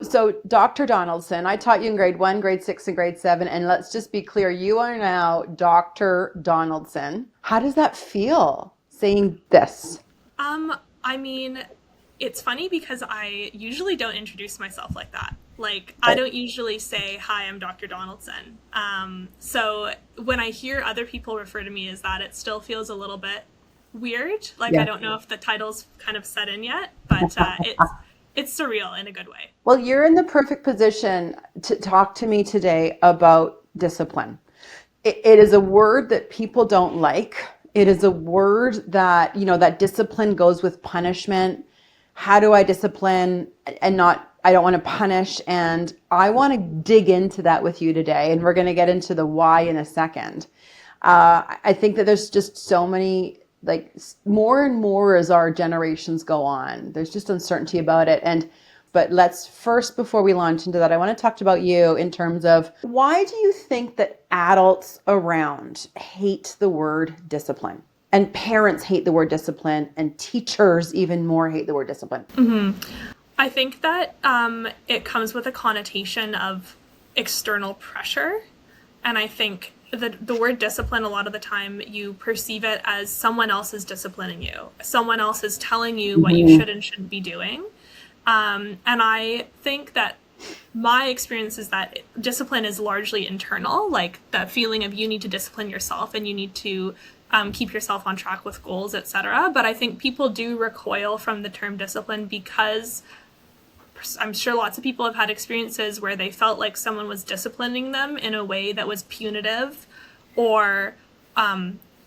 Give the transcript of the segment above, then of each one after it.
So Dr. Donaldson, I taught you in grade 1, grade 6, and grade 7, and let's just be clear, you are now Dr. Donaldson. How does that feel saying this? Um, I mean, it's funny because I usually don't introduce myself like that. Like, I Right. don't usually say, "Hi, I'm Dr. Donaldson." So when I hear other people refer to me as that, it still feels a little bit weird. Like, I Yeah. don't know if the title's kind of set in yet, but it's surreal in a good way. Well, you're in the perfect position to talk to me today about discipline. It is a word that people don't like. It is a word that, that discipline goes with punishment. How do I discipline and not, I don't want to punish. And I want to dig into that with you today. And we're going to get into the why in a second. I think that there's just so many, like more and more as our generations go on, there's just uncertainty about it. But let's first, before we launch into that, I want to talk about you in terms of why do you think that adults around hate the word discipline? And parents hate the word discipline, and teachers even more hate the word discipline. I think that it comes with a connotation of external pressure. And I think the word discipline, a lot of the time, you perceive it as someone else is disciplining you, someone else is telling you what you Mhm. should and shouldn't be doing. And I think that my experience is that discipline is largely internal, like that feeling of you need to discipline yourself and you need to keep yourself on track with goals, etc. But I think people do recoil from the term discipline because I'm sure lots of people have had experiences where they felt like someone was disciplining them in a way that was punitive or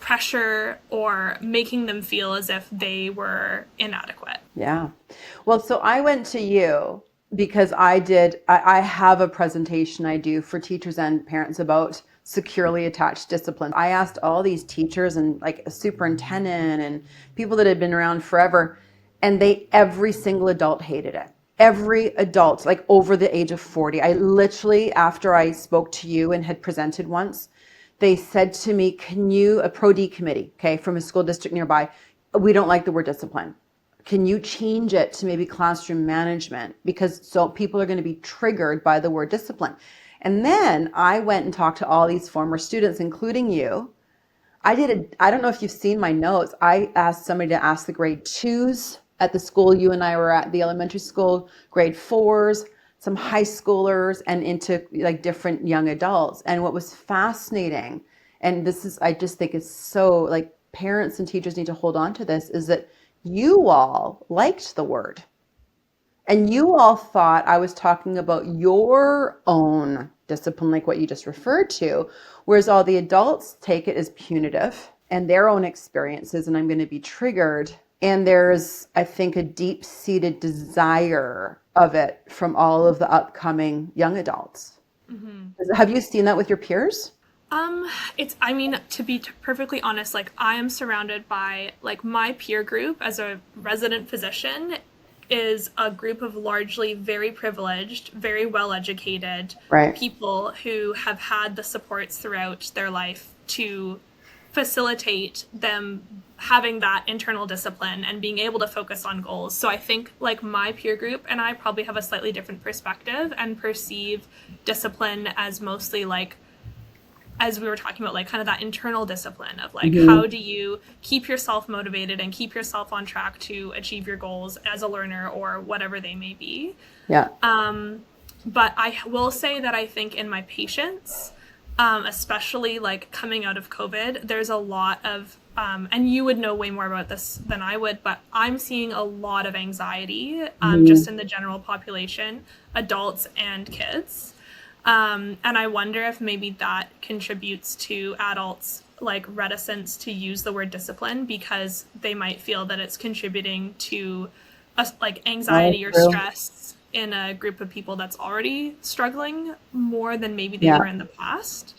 pressure or making them feel as if they were inadequate. Yeah. Well, so I went to you because I have a presentation I do for teachers and parents about securely attached discipline. I asked all these teachers and like a superintendent and people that had been around forever, and every single adult hated it. Every adult, like over the age of 40. I literally, after I spoke to you and had presented once, they said to me, a Pro D committee, okay, from a school district nearby, we don't like the word discipline. Can you change it to maybe classroom management? Because so people are going to be triggered by the word discipline. And then I went and talked to all these former students, including you. I don't know if you've seen my notes. I asked somebody to ask the grade twos at the school you and I were at, the elementary school, grade fours, some high schoolers, and into like different young adults. And what was fascinating, and I just think it's so like parents and teachers need to hold on to this, is that you all liked the word. And you all thought I was talking about your own discipline, like what you just referred to, whereas all the adults take it as punitive and their own experiences, and I'm going to be triggered. And there's, I think, a deep seated desire of it from all of the upcoming young adults. Have you seen that with your peers? I mean, to be perfectly honest, like I am surrounded by like my peer group as a resident physician is a group of largely very privileged, very well educated Right. people who have had the supports throughout their life to facilitate them having that internal discipline and being able to focus on goals. So I think like my peer group and I probably have a slightly different perspective and perceive discipline as mostly like as we were talking about, like kind of that internal discipline of like Hmm. how do you keep yourself motivated and keep yourself on track to achieve your goals as a learner or whatever they may be. Yeah. But I will say that I think in my patients, especially like coming out of COVID, there's a lot of and you would know way more about this than I would, but I'm seeing a lot of anxiety just Hmm. in the general population, adults and kids. And I wonder if maybe that contributes to adults like reticence to use the word discipline because they might feel that it's contributing to like Oh, anxiety or true. stress in a group of people that's already struggling more than maybe they Yeah. were in the past.